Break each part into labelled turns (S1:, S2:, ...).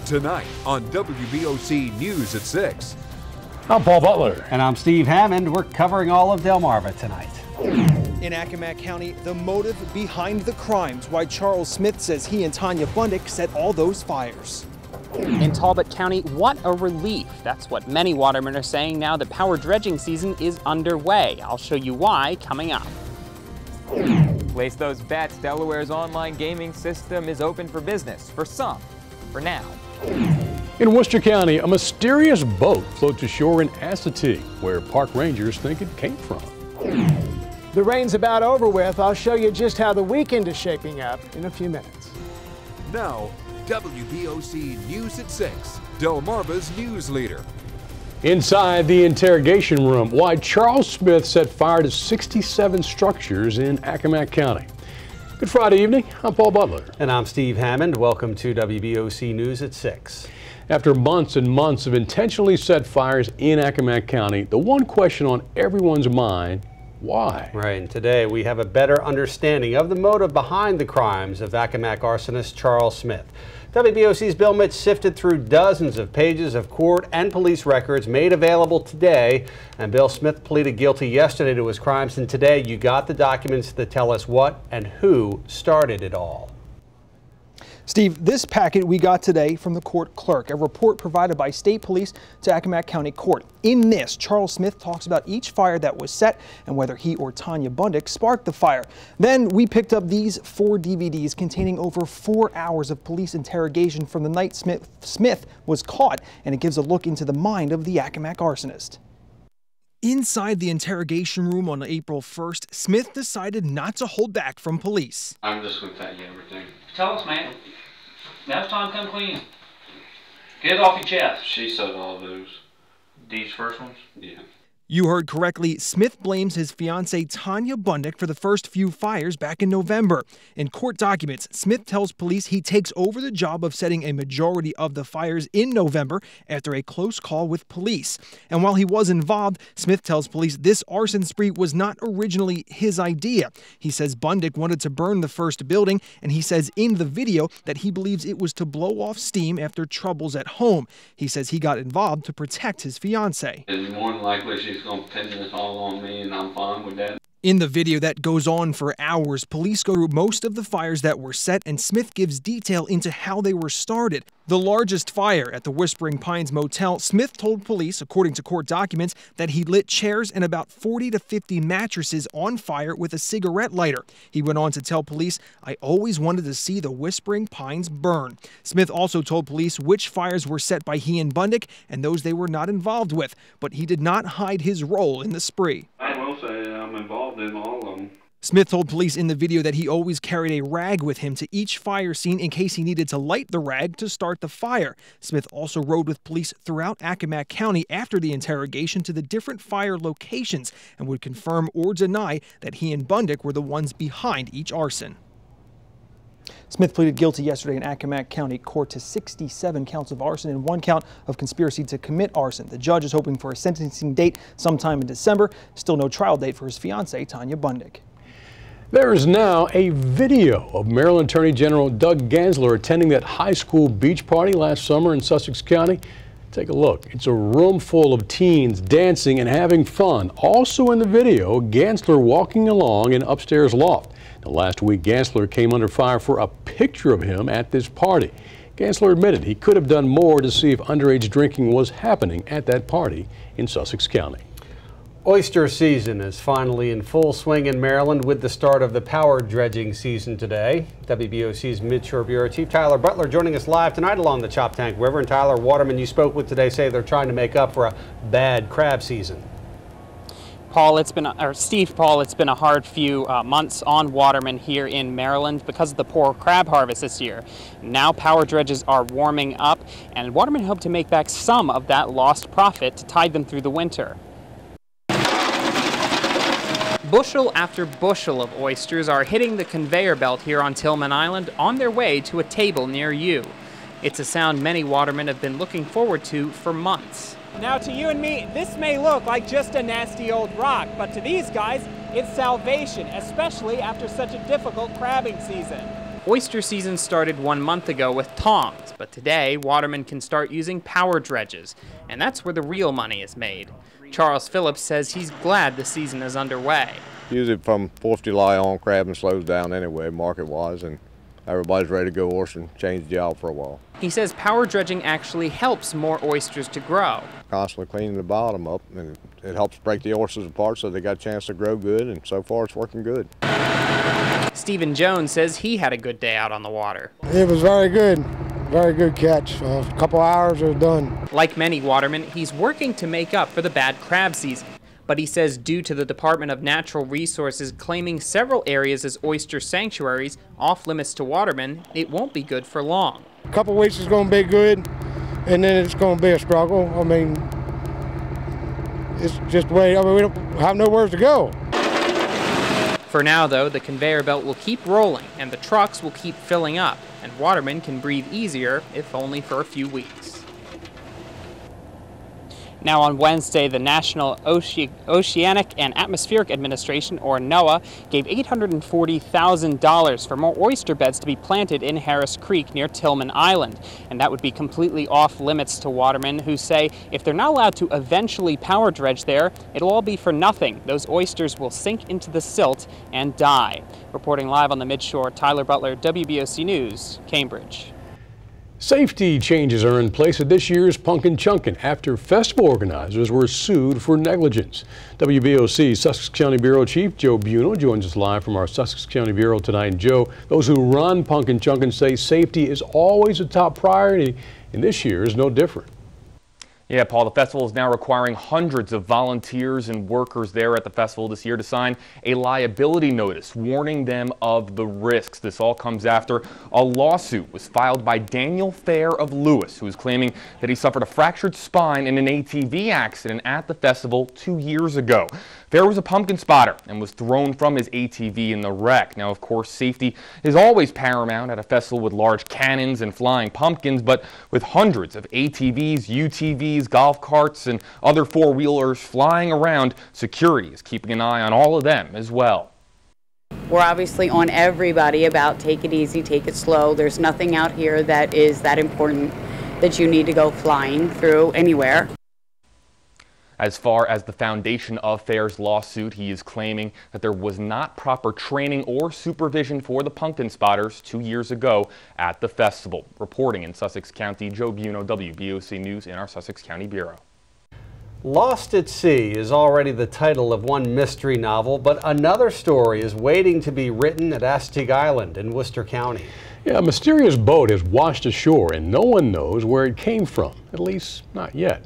S1: tonight on WBOC News at 6.
S2: I'm Paul Butler.
S3: And I'm Steve Hammond. We're covering all of Delmarva tonight.
S4: In Accomack County, the motive behind the crimes, why Charles Smith says he and Tanya Bundick set all those fires.
S5: In Talbot County, what a relief. That's what many watermen are saying now that power dredging season is underway. I'll show you why coming up.
S6: Place those bets. Delaware's online gaming system is open for business, for some, for now.
S2: In Worcester County, a mysterious boat floats ashore in Assateague, where park rangers think it came from.
S7: The rain's about over with. I'll show you just how the weekend is shaping up in a few minutes.
S1: Now, WBOC News at 6, Delmarva's news leader.
S2: Inside the interrogation room, why Charles Smith set fire to 67 structures in Accomack County. Good Friday evening. I'm Paul Butler.
S3: And I'm Steve Hammond. Welcome to WBOC News at 6.
S2: After months and months of intentionally set fires in Accomack County, the one question on everyone's mind, why?
S3: Right, and today we have a better understanding of the motive behind the crimes of Accomack arsonist Charles Smith. WBOC's Bill Mitch sifted through dozens of pages of court and police records made available today, and Bill Smith pleaded guilty yesterday to his crimes, and today you got the documents that tell us what and who started it all.
S4: Steve, this packet we got today from the court clerk, a report provided by state police to Accomack County Court. In this, Charles Smith talks about each fire that was set and whether he or Tanya Bundick sparked the fire. Then we picked up these 4 DVDs containing over 4 hours of police interrogation from the night Smith was caught, and it gives a look into the mind of the Accomack arsonist. Inside the interrogation room on April 1st, Smith decided not to hold back from police.
S8: I'm just going to tell you everything.
S9: Tell us, man. Now it's time to come clean. Get it off your chest.
S8: She said all those.
S9: These first ones?
S8: Yeah.
S4: You heard correctly. Smith blames his fiancée Tanya Bundick for the first few fires back in November. In court documents, Smith tells police he takes over the job of setting a majority of the fires in November after a close call with police. And while he was involved, Smith tells police this arson spree was not originally his idea. He says Bundick wanted to burn the first building, and he says in the video that he believes it was to blow off steam after troubles at home. He says he got involved to protect his fiancée.
S8: And more than likely she's going to pin this all on me, and I'm fine with that.
S4: In the video that goes on for hours, police go through most of the fires that were set, and Smith gives detail into how they were started. The largest fire at the Whispering Pines Motel, Smith told police, according to court documents, that he lit chairs and about 40 to 50 mattresses on fire with a cigarette lighter. He went on to tell police, "I always wanted to see the Whispering Pines burn." Smith also told police which fires were set by he and Bundick and those they were not involved with, but he did not hide his role in the spree.
S8: I will say I'm involved in all of them.
S4: Smith told police in the video that he always carried a rag with him to each fire scene in case he needed to light the rag to start the fire. Smith also rode with police throughout Accomack County after the interrogation to the different fire locations and would confirm or deny that he and Bundick were the ones behind each arson. Smith pleaded guilty yesterday in Accomack County Court to 67 counts of arson and 1 count of conspiracy to commit arson. The judge is hoping for a sentencing date sometime in December. Still no trial date for his fiancée, Tanya Bundick.
S2: There is now a video of Maryland Attorney General Doug Gansler attending that high school beach party last summer in Sussex County. Take a look. It's a room full of teens dancing and having fun. Also in the video, Gansler walking along an upstairs loft. Now, last week, Gansler came under fire for a picture of him at this party. Gansler admitted he could have done more to see if underage drinking was happening at that party in Sussex County.
S3: Oyster season is finally in full swing in Maryland with the start of the power dredging season today. WBOC's Midshore Bureau Chief Tyler Butler joining us live tonight along the Choptank River. And Tyler, watermen you spoke with today say they're trying to make up for a bad crab season.
S5: Steve, it's been a hard few months on watermen here in Maryland because of the poor crab harvest this year. Now power dredges are warming up, and watermen hope to make back some of that lost profit to tide them through the winter. Bushel after bushel of oysters are hitting the conveyor belt here on Tillman Island on their way to a table near you. It's a sound many watermen have been looking forward to for months.
S10: Now to you and me, this may look like just a nasty old rock, but to these guys, it's salvation, especially after such a difficult crabbing season.
S5: Oyster season started 1 month ago with tongs, but today watermen can start using power dredges, and that's where the real money is made. Charles Phillips says he's glad the season is underway.
S11: Usually from 4th of July on, crabbing slows down anyway, market-wise, and everybody's ready to go oyster and change the job for a while.
S5: He says power dredging actually helps more oysters to grow.
S11: Constantly cleaning the bottom up, and it helps break the oysters apart so they got a chance to grow good, and so far it's working good.
S5: Stephen Jones says he had a good day out on the water.
S12: It was very good catch. A couple hours, it was done.
S5: Like many watermen, he's working to make up for the bad crab season. But he says due to the Department of Natural Resources claiming several areas as oyster sanctuaries off limits to watermen, it won't be good for long.
S12: A couple weeks is going to be good, and then it's going to be a struggle. I mean, it's just the way, I mean, we don't have nowhere to go.
S5: For now, though, the conveyor belt will keep rolling, and the trucks will keep filling up, and watermen can breathe easier, if only for a few weeks. Now on Wednesday, the National Oceanic and Atmospheric Administration, or NOAA, gave $840,000 for more oyster beds to be planted in Harris Creek near Tillman Island. And that would be completely off limits to watermen who say if they're not allowed to eventually power dredge there, it'll all be for nothing. Those oysters will sink into the silt and die. Reporting live on the Midshore, Tyler Butler, WBOC News, Cambridge.
S2: Safety changes are in place at this year's Pumpkin Chunkin' after festival organizers were sued for negligence. WBOC Sussex County Bureau Chief Joe Buno joins us live from our Sussex County Bureau tonight. And Joe, those who run Pumpkin Chunkin' say safety is always a top priority, and this year is no different.
S6: Yeah, Paul, the festival is now requiring hundreds of volunteers and workers there at the festival this year to sign a liability notice warning them of the risks. This all comes after a lawsuit was filed by Daniel Fair of Lewis, who is claiming that he suffered a fractured spine in an ATV accident at the festival 2 years ago. Fair was a pumpkin spotter and was thrown from his ATV in the wreck. Now, of course, safety is always paramount at a festival with large cannons and flying pumpkins, but with hundreds of ATVs, UTVs, golf carts, and other four-wheelers flying around, security is keeping an eye on all of them as well.
S13: We're obviously on everybody about take it easy, take it slow. There's nothing out here that is that important that you need to go flying through anywhere.
S6: As far as the foundation of Fair's lawsuit, he is claiming that there was not proper training or supervision for the pumpkin spotters 2 years ago at the festival. Reporting in Sussex County, Joe Buno, WBOC News in our Sussex County Bureau.
S3: Lost at Sea is already the title of one mystery novel, but another story is waiting to be written at Assateague Island in Worcester County.
S2: Yeah, a mysterious boat has washed ashore and no one knows where it came from, at least not yet.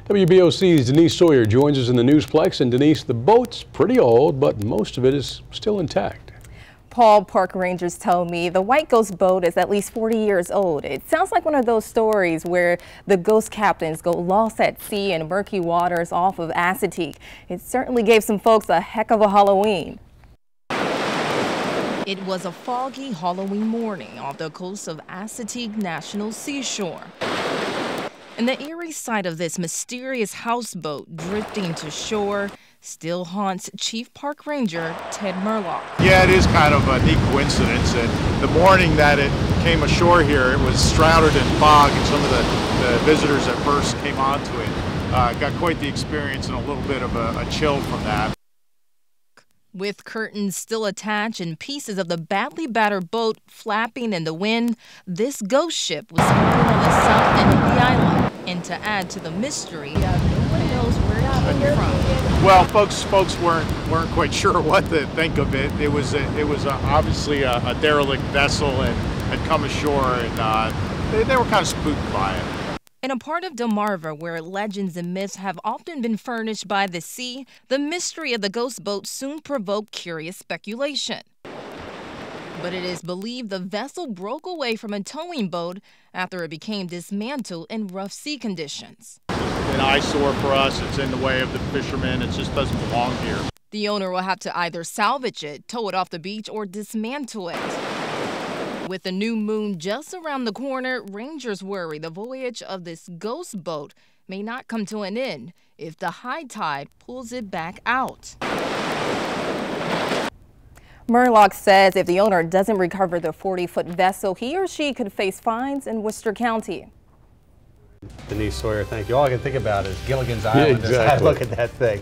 S2: WBOC's Denise Sawyer joins us in the Newsplex. And Denise, the boat's pretty old, but most of it is still intact.
S14: Paul, park rangers tell me the White Ghost boat is at least 40 years old. It sounds like one of those stories where the ghost captains go lost at sea in murky waters off of Assateague. It certainly gave some folks a heck of a Halloween. It was a foggy Halloween morning off the coast of Assateague National Seashore. And the eerie sight of this mysterious houseboat drifting to shore still haunts Chief Park Ranger Ted Murlock.
S15: Yeah, it is kind of a neat coincidence. And the morning that it came ashore here, it was shrouded in fog, and some of the visitors that first came onto it got quite the experience and a little bit of a chill from that.
S14: With curtains still attached and pieces of the badly battered boat flapping in the wind, this ghost ship was anchored on the south end of the island. And to add to the mystery, no one knows where it came from.
S15: Well, folks weren't quite sure what to think of it. It was obviously a derelict vessel and had come ashore, and they were kind of spooked by it.
S14: In a part of Delmarva where legends and myths have often been furnished by the sea, the mystery of the ghost boat soon provoked curious speculation. But it is believed the vessel broke away from a towing boat after it became dismantled in rough sea conditions.
S15: An eyesore for us. It's in the way of the fishermen. It just doesn't belong here.
S14: The owner will have to either salvage it, tow it off the beach, or dismantle it. With the new moon just around the corner, rangers worry the voyage of this ghost boat may not come to an end if the high tide pulls it back out.
S16: Murlock says if the owner doesn't recover the 40-foot vessel, he or she could face fines in Worcester County.
S3: Denise Sawyer, thank you. All I can think about is Gilligan's Island as I
S2: exactly.
S3: look at that thing.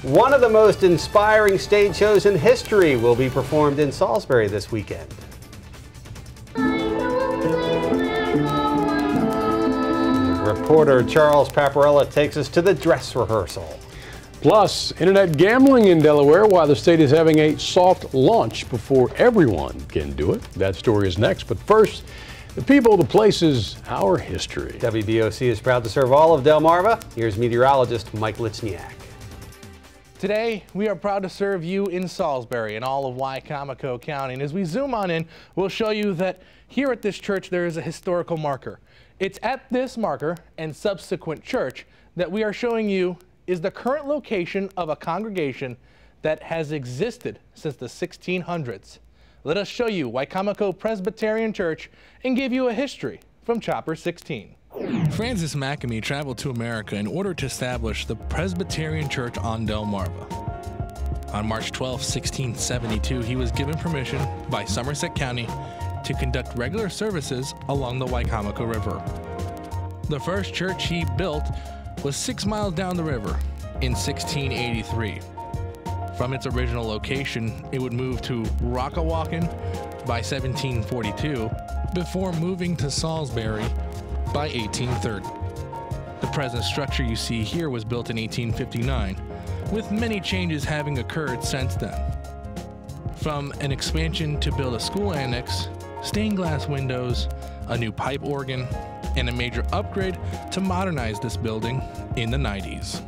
S3: One of the most inspiring stage shows in history will be performed in Salisbury this weekend. Reporter Charles Paparella takes us to the dress rehearsal.
S2: Plus, internet gambling in Delaware, why the state is having a soft launch before everyone can do it. That story is next, but first, the people, the places, our history.
S3: WBOC is proud to serve all of Delmarva. Here's meteorologist Mike Lichniak.
S17: Today, we are proud to serve you in Salisbury and all of Wicomico County. And as we zoom on in, we'll show you that here at this church, there is a historical marker. It's at this marker and subsequent church that we are showing you is the current location of a congregation that has existed since the 1600s. Let us show you Wicomico Presbyterian Church and give you a history from Chopper 16.
S18: Francis McAmey traveled to America in order to establish the Presbyterian Church on Delmarva. On March 12, 1672, he was given permission by Somerset County to conduct regular services along the Wicomico River. The first church he built was 6 miles down the river in 1683. From its original location, it would move to Rockawakan by 1742, before moving to Salisbury by 1830. The present structure you see here was built in 1859, with many changes having occurred since then. From an expansion to build a school annex, stained glass windows, a new pipe organ, and a major upgrade to modernize this building in the 90s.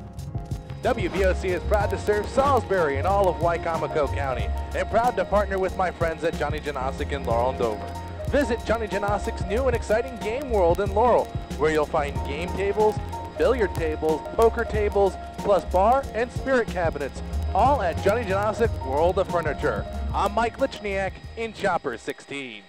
S17: WBOC is proud to serve Salisbury and all of Wicomico County, and proud to partner with my friends at Johnny Janosic in Laurel and Dover. Visit Johnny Janosic's new and exciting Game World in Laurel, where you'll find game tables, billiard tables, poker tables, plus bar and spirit cabinets, all at Johnny Janosic World of Furniture. I'm Mike Lichniak in Chopper 16.